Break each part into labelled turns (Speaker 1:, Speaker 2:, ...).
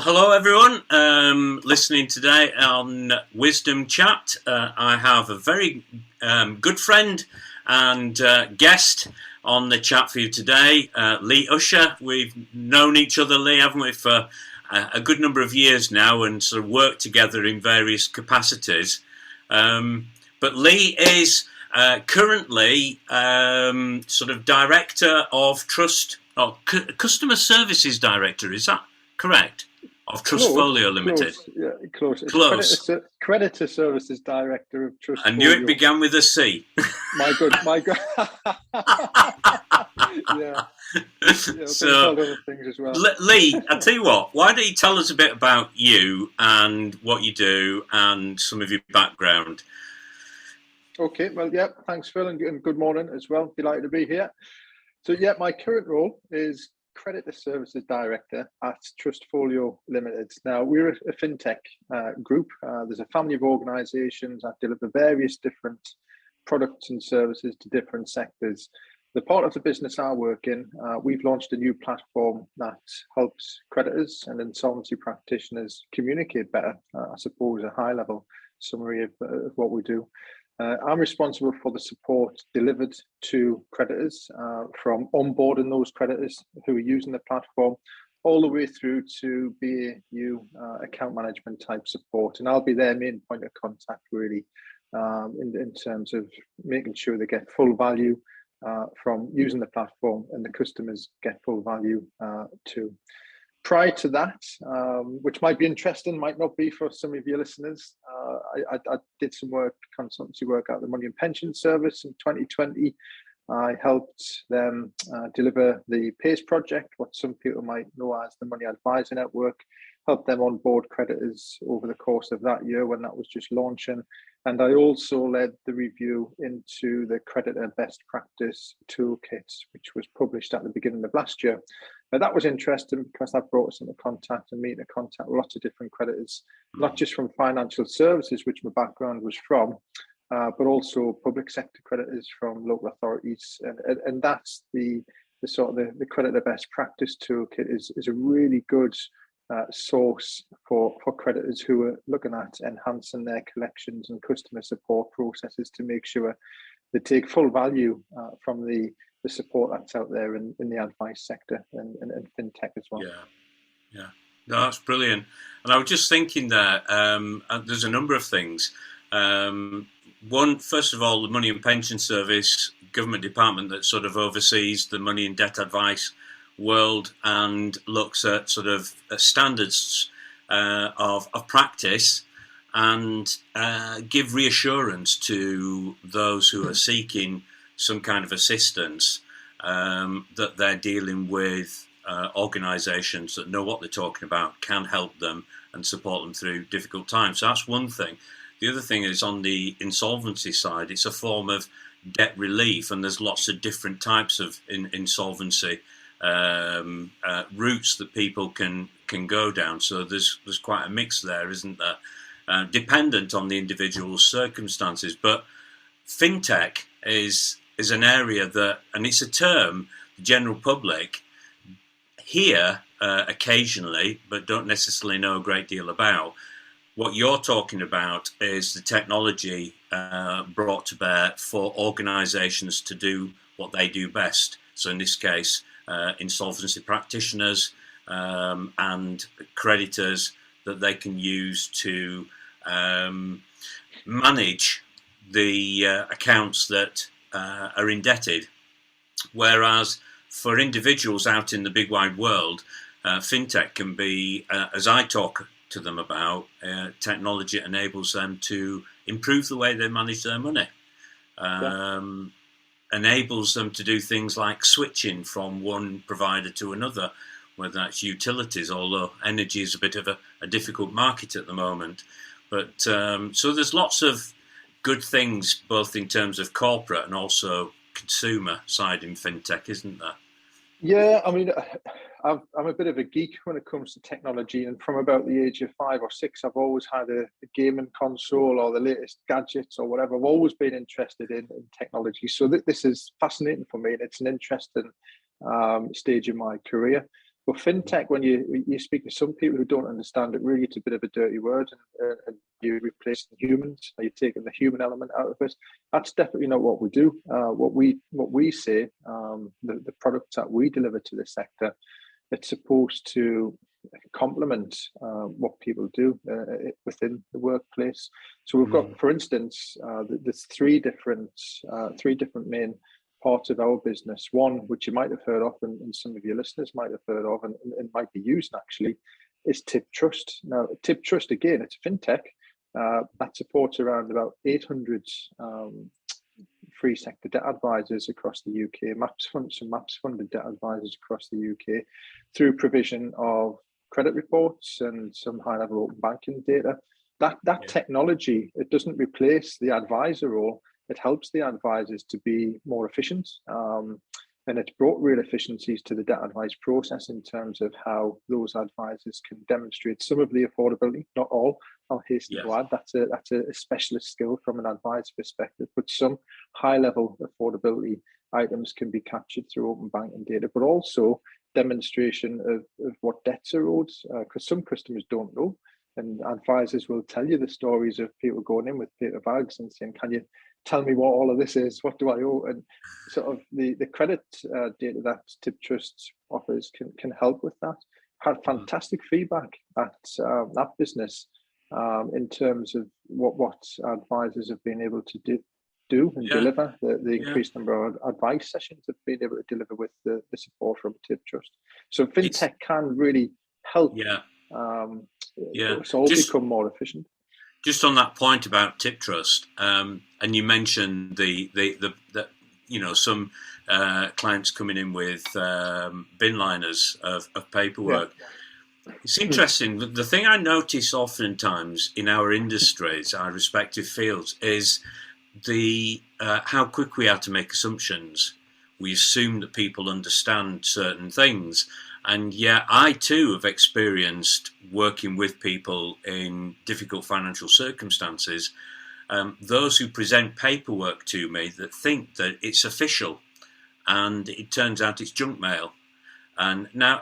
Speaker 1: hello everyone. Listening today on Wisdom Chat. I have a very good friend and guest on the chat for you today, Lee Usher. We've known each other, Lee, haven't we, for a good number of years now, and sort of worked together in various capacities. But Lee is currently sort of Director of Trust, or Customer Services Director, is that correct? Of Trustfolio Limited.
Speaker 2: Close.
Speaker 1: Close.
Speaker 2: Creditor Services Director of Trustfolio.
Speaker 1: I knew it began with a C.
Speaker 2: My good. Yeah.
Speaker 1: So,
Speaker 2: other things as well.
Speaker 1: Lee, I'll tell you what, why don't you tell us a bit about you and what you do and some of your background?
Speaker 2: Okay, well, yeah, thanks, Phil, and good morning as well. Delighted to be here. So, yeah, my current role is Creditor Services Director at Trustfolio Limited. Now, we're a fintech group. There's a family of organisations that deliver various different products and services to different sectors. The part of the business I work in, we've launched a new platform that helps creditors and insolvency practitioners communicate better. I suppose a high-level summary of what we do. I'm responsible for the support delivered to creditors, from onboarding those creditors who are using the platform all the way through to BAU account management type support. And I'll be their main point of contact, really, in terms of making sure they get full value from using the platform, and the customers get full value too. Prior to that, which might be interesting, might not be for some of your listeners, I did some consultancy work at the Money and Pension Service in 2020. I helped them deliver the PACE project, what some people might know as the Money Advisor Network, helped them onboard creditors over the course of that year when that was just launching. And I also led the review into the Creditor Best Practice Toolkit, which was published at the beginning of last year. Now, that was interesting because that brought us into contact and me into contact with lots of different creditors, not just from financial services, which my background was from, but also public sector creditors from local authorities. And that's the sort of the Creditor Best Practice Toolkit is a really good source for creditors who are looking at enhancing their collections and customer support processes to make sure they take full value from the support that's out there in the advice sector and fintech as well.
Speaker 1: Yeah. No, that's brilliant. And I was just thinking there, there's a number of things. One, first of all, the Money and Pension Service, government department that sort of oversees the money and debt advice world and looks at sort of standards of practice and give reassurance to those who are seeking some kind of assistance, that they're dealing with organisations that know what they're talking about, can help them and support them through difficult times. So that's one thing. The other thing is on the insolvency side, it's a form of debt relief, and there's lots of different types of insolvency routes that people can go down. So there's quite a mix there, isn't there? Dependent on the individual circumstances. But fintech is an area that, and it's a term the general public hear occasionally, but don't necessarily know a great deal about. What you're talking about is the technology brought to bear for organisations to do what they do best. So in this case, insolvency practitioners and creditors that they can use to manage the accounts that are indebted. Whereas for individuals out in the big wide world, fintech can be, as I talk to them about, technology enables them to improve the way they manage their money. Enables them to do things like switching from one provider to another, whether that's utilities, although energy is a bit of a difficult market at the moment. But so there's lots of good things, both in terms of corporate and also consumer side in fintech, isn't there?
Speaker 2: Yeah, I mean, I'm a bit of a geek when it comes to technology, and from about the age of 5 or 6, I've always had a gaming console or the latest gadgets or whatever. I've always been interested in technology, so this is fascinating for me, and it's an interesting stage in my career. But fintech, when you speak to some people who don't understand it, really it's a bit of a dirty word, and you replace the humans, you're taking the human element out of it. That's definitely not what we do. What we say, the products that we deliver to the sector, it's supposed to complement what people do within the workplace. So we've got, for instance, there's three different main parts of our business. One, which you might have heard of, and some of your listeners might have heard of, and might be used actually, is Tip Trust. Now, Tip Trust, again, it's fintech that supports around about 800 free sector debt advisors across the UK, MAPS funded debt advisors across the UK, through provision of credit reports and some high-level open banking data. That technology, it doesn't replace the advisor role. It helps the advisors to be more efficient, and it's brought real efficiencies to the debt advice process in terms of how those advisors can demonstrate some of the affordability, not all. I'll hasten to add that's a specialist skill from an advisor perspective, but some high-level affordability items can be captured through open banking data, but also demonstration of what debts are owed, because some customers don't know, and advisors will tell you the stories of people going in with paper bags and saying, "Can you tell me what all of this is? What do I owe?" And sort of the credit data that Tip Trust offers can help with that. Had fantastic feedback at that business in terms of what advisors have been able to do and deliver. The increased number of advice sessions have been able to deliver with the support from Tip Trust. So fintech can really help us all become more efficient.
Speaker 1: Just on that point about Tip Trust, and you mentioned the some clients coming in with bin liners of paperwork. It's interesting. The thing I notice oftentimes in our industries, our respective fields, is the how quick we are to make assumptions. We assume that people understand certain things. And yeah, I too have experienced working with people in difficult financial circumstances, those who present paperwork to me that think that it's official, and it turns out it's junk mail. And now,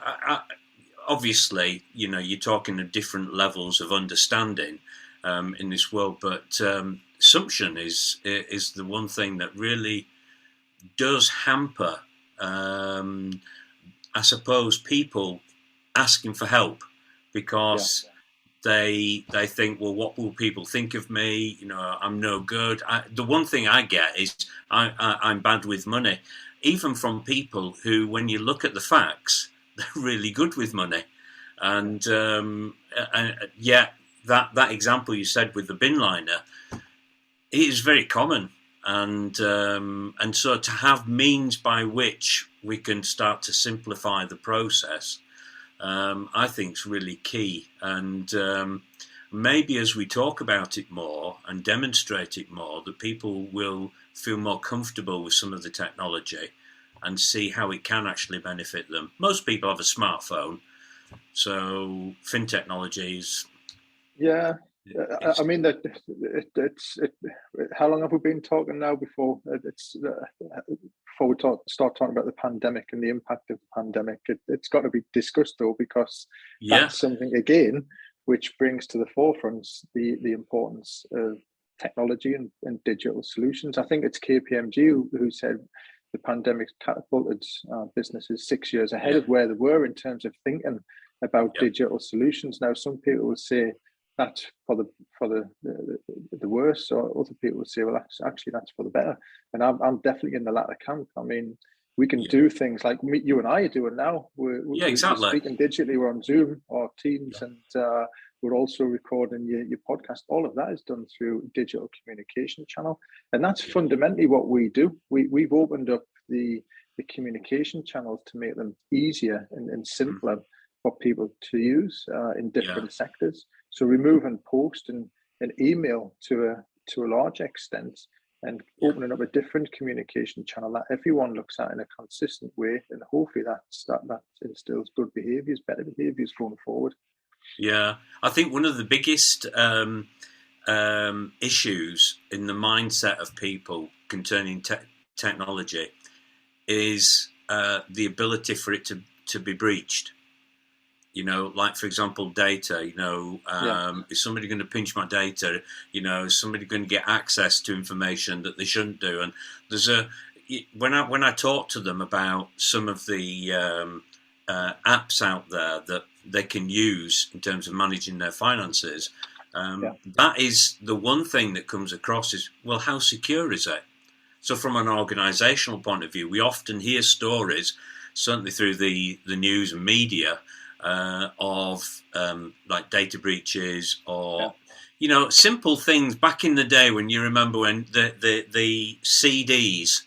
Speaker 1: obviously, you're talking of different levels of understanding in this world, but assumption is the one thing that really does hamper I suppose people asking for help, because they think, well, what will people think of me? I'm no good. The one thing I get is I'm bad with money, even from people who, when you look at the facts, they're really good with money. And that example you said with the bin liner, it is very common. And so to have means by which we can start to simplify the process, I think is really key. And maybe as we talk about it more and demonstrate it more, that people will feel more comfortable with some of the technology and see how it can actually benefit them. Most people have a smartphone, so fintechnology is...
Speaker 2: Yeah. I mean, how long have we been talking now before we start talking about the pandemic and the impact of the pandemic? It's got to be discussed, though, because that's something, again, which brings to the forefront the importance of technology and digital solutions. I think it's KPMG who said the pandemic catapulted businesses 6 years ahead of where they were in terms of thinking about digital solutions. Now, some people will say that's for the worse, or other people would say, well, that's for the better. And I'm definitely in the latter camp. I mean, we can do things like you and I are doing now. We're speaking digitally. We're on Zoom or Teams, and we're also recording your podcast. All of that is done through digital communication channel, and that's fundamentally what we do. We've opened up the communication channels to make them easier and simpler for people to use in different sectors. So removing post and email to a large extent, and opening up a different communication channel that everyone looks at in a consistent way, and hopefully that instills good behaviours, better behaviours going forward.
Speaker 1: Yeah, I think one of the biggest issues in the mindset of people concerning technology is the ability for it to be breached. like for example, data. Is somebody going to pinch my data? Is somebody going to get access to information that they shouldn't do? And there's when I talk to them about some of the apps out there that they can use in terms of managing their finances, that is the one thing that comes across is, well, how secure is it? So from an organisational point of view, we often hear stories, certainly through the news and media, of like data breaches or simple things back in the day when you remember when the CDs,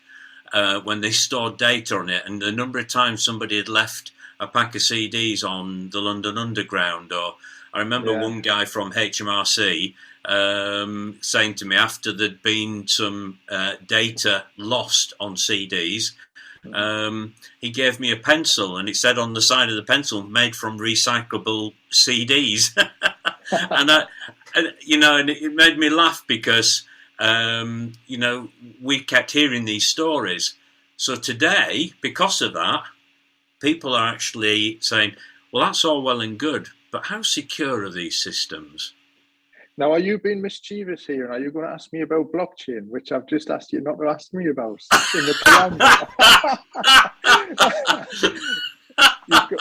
Speaker 1: when they stored data on it, and the number of times somebody had left a pack of CDs on the London Underground. Or I remember one guy from HMRC saying to me, after there'd been some data lost on CDs, he gave me a pencil, and it said on the side of the pencil, made from recyclable CDs. and it made me laugh because we kept hearing these stories. So today, because of that, people are actually saying, well, that's all well and good, but how secure are these systems?
Speaker 2: Now, are you being mischievous here? And are you going to ask me about blockchain, which I've just asked you not to ask me about in the preamble?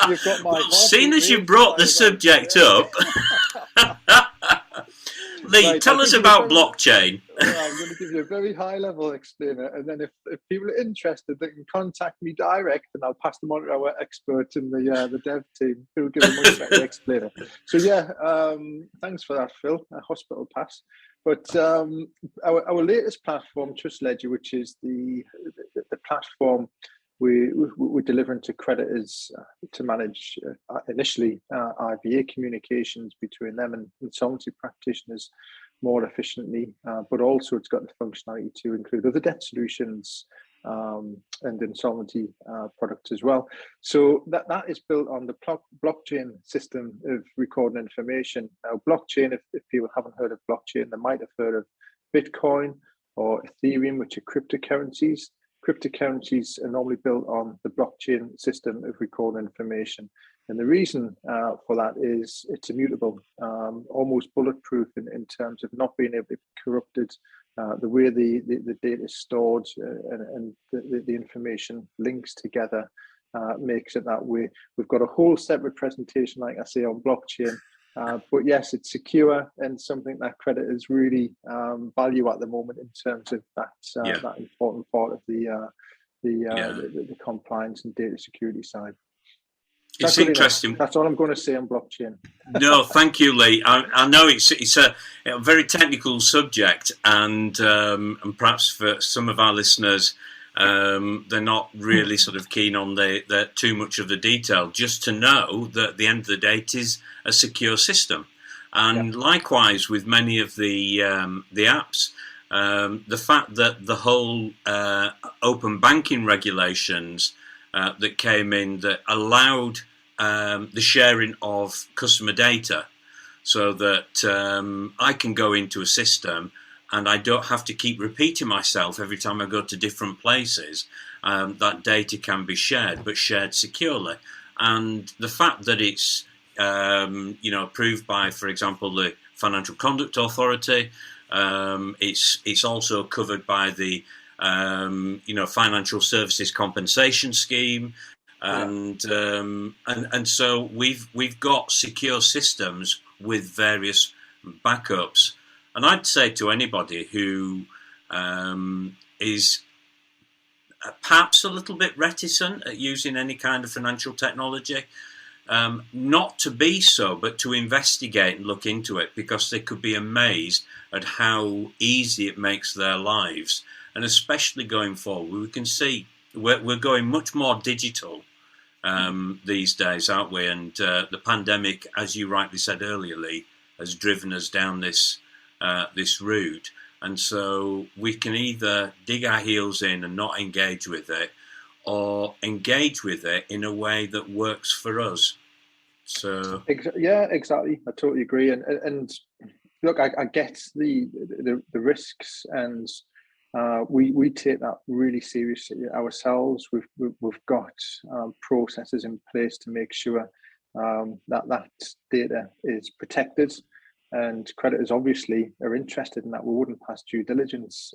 Speaker 2: you've got my
Speaker 1: well, seeing as you brought the subject up, Lee, tell us about blockchain.
Speaker 2: I'm going to give you a very high-level explainer, and then if people are interested, they can contact me direct, and I'll pass them on to our experts in the dev team who will give a much better explainer. So thanks for that, Phil. A hospital pass. But our latest platform, Trust Ledger, which is the platform we're delivering to creditors to manage initially IVA communications between them and insolvency practitioners more efficiently, but also it's got the functionality to include other debt solutions and insolvency products as well. So that is built on the blockchain system of recording information. Now, blockchain, if people haven't heard of blockchain, they might have heard of Bitcoin or Ethereum, which are cryptocurrencies. Cryptocurrencies are normally built on the blockchain system of recording information. And the reason for that is it's immutable, almost bulletproof in terms of not being able to be corrupted. The way the data is stored and the information links together makes it that way. We've got a whole separate presentation, like I say, on blockchain. But yes, it's secure and something that creditors really value at the moment in terms of that important part of the compliance and data security side.
Speaker 1: It's interesting.
Speaker 2: That's all I'm going to say on blockchain.
Speaker 1: No, thank you, Lee. I know it's a very technical subject, and perhaps for some of our listeners, they're not really sort of keen on the too much of the detail. Just to know that at the end of the day, it is a secure system, and likewise with many of the apps, the fact that the whole open banking regulations that came in that allowed the sharing of customer data, so that I can go into a system and I don't have to keep repeating myself every time I go to different places. That data can be shared, but shared securely. And the fact that it's approved by, for example, the Financial Conduct Authority, it's also covered by the Financial Services Compensation Scheme, and so we've got secure systems with various backups. And I'd say to anybody who is perhaps a little bit reticent at using any kind of financial technology, not to be so, but to investigate and look into it, because they could be amazed at how easy it makes their lives. And especially going forward, we can see we're going much more digital these days, aren't we? And the pandemic, as you rightly said earlier, Lee, has driven us down this route. And so we can either dig our heels in and not engage with it, or engage with it in a way that works for us. So
Speaker 2: yeah, exactly. I totally agree. And look, I get the risks, and we take that really seriously ourselves. We've got processes in place to make sure that data is protected, and creditors obviously are interested in that. We wouldn't pass due diligence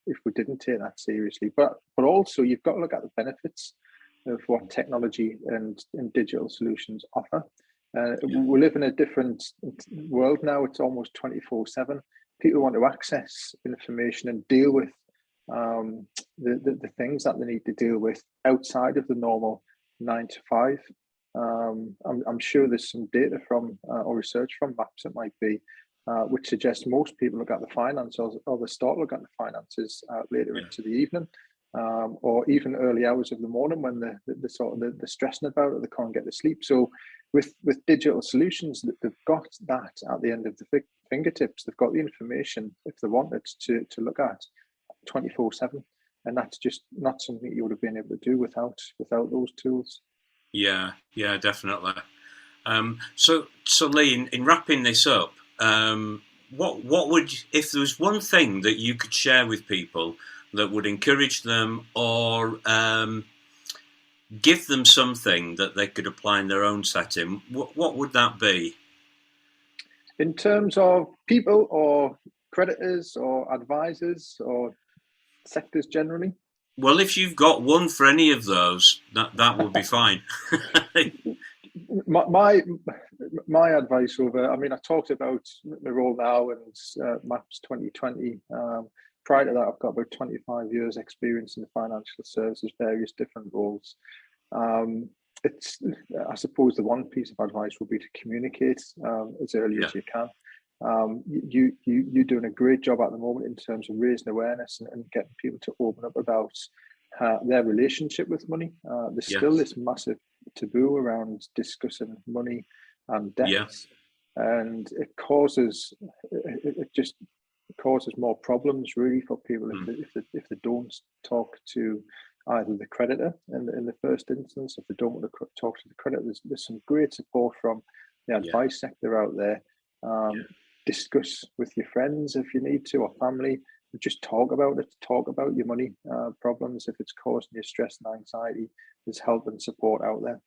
Speaker 2: if we didn't take that seriously. But also you've got to look at the benefits of what technology and digital solutions offer. We live in a different world now. It's almost 24/7. People want to access information and deal with the things that they need to deal with outside of the normal 9 to 5. I'm sure there's some data from or research from MAPS, it might be, which suggests most people look at the finance or they start looking at the finances later into the evening, or even early hours of the morning when they're stressing about it, they can't get to sleep. So with digital solutions, they've got that at the end of the fingertips. They've got the information if they wanted to look at 24/7, and that's just not something you would have been able to do without those tools.
Speaker 1: Yeah, definitely. So Lee, in wrapping this up, what would, if there was one thing that you could share with people that would encourage them or give them something that they could apply in their own setting, what would that be?
Speaker 2: In terms of people or creditors or advisors or sectors generally?
Speaker 1: Well, if you've got one for any of those, that would be fine.
Speaker 2: my advice over, I mean, I talked about my role now and MAPS 2020. Prior to that, I've got about 25 years experience in the financial services, various different roles. It's, I suppose, the one piece of advice would be to communicate as early as you can. You're doing a great job at the moment in terms of raising awareness and getting people to open up about their relationship with money. There's still this massive taboo around discussing money and debts, and it just causes more problems really for people if they don't talk to either the creditor in the first instance. If they don't want to talk to the creditor, there's some great support from the advice sector out there. Discuss with your friends if you need to, or family. Just talk about it. Talk about your money problems. If it's causing you stress and anxiety, there's help and support out there.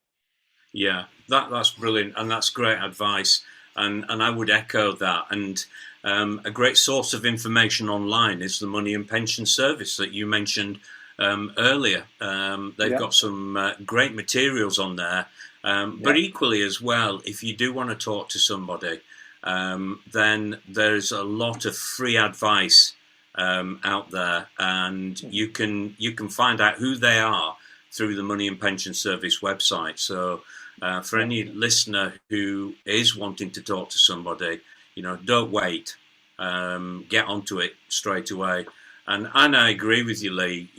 Speaker 1: Yeah, that's brilliant, and that's great advice. And I would echo that. And a great source of information online is the Money and Pension Service that you mentioned earlier. They've got some great materials on there. But equally as well, if you do want to talk to somebody, then there's a lot of free advice out there, and you can find out who they are through the Money and Pension Service website. So for any listener who is wanting to talk to somebody, don't wait. Get onto it straight away. And I agree with you, Lee.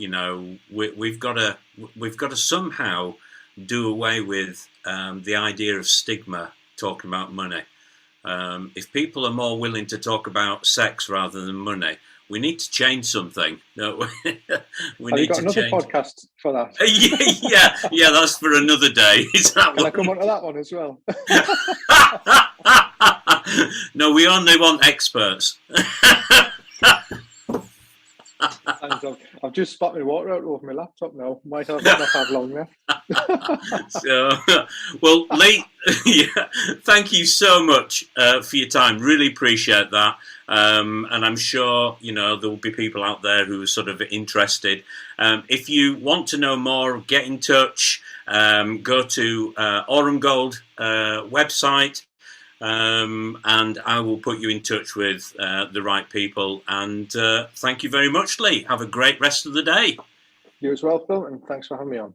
Speaker 1: We've got to somehow do away with the idea of stigma talking about money. If people are more willing to talk about sex rather than money, we need to change something, don't we?
Speaker 2: Have you got another podcast for that?
Speaker 1: yeah, that's for another day. Is that
Speaker 2: Can I come onto that one as well?
Speaker 1: No, we only want experts.
Speaker 2: I've just spat my water out over my laptop now. Might not have long left.
Speaker 1: So, well, Lee, thank you so much for your time. Really appreciate that. And I'm sure, there will be people out there who are sort of interested. If you want to know more, get in touch. Go to Aurum Gold website. And I will put you in touch with the right people. And thank you very much, Lee. Have a great rest of the day.
Speaker 2: You as well, Phil, and thanks for having me on.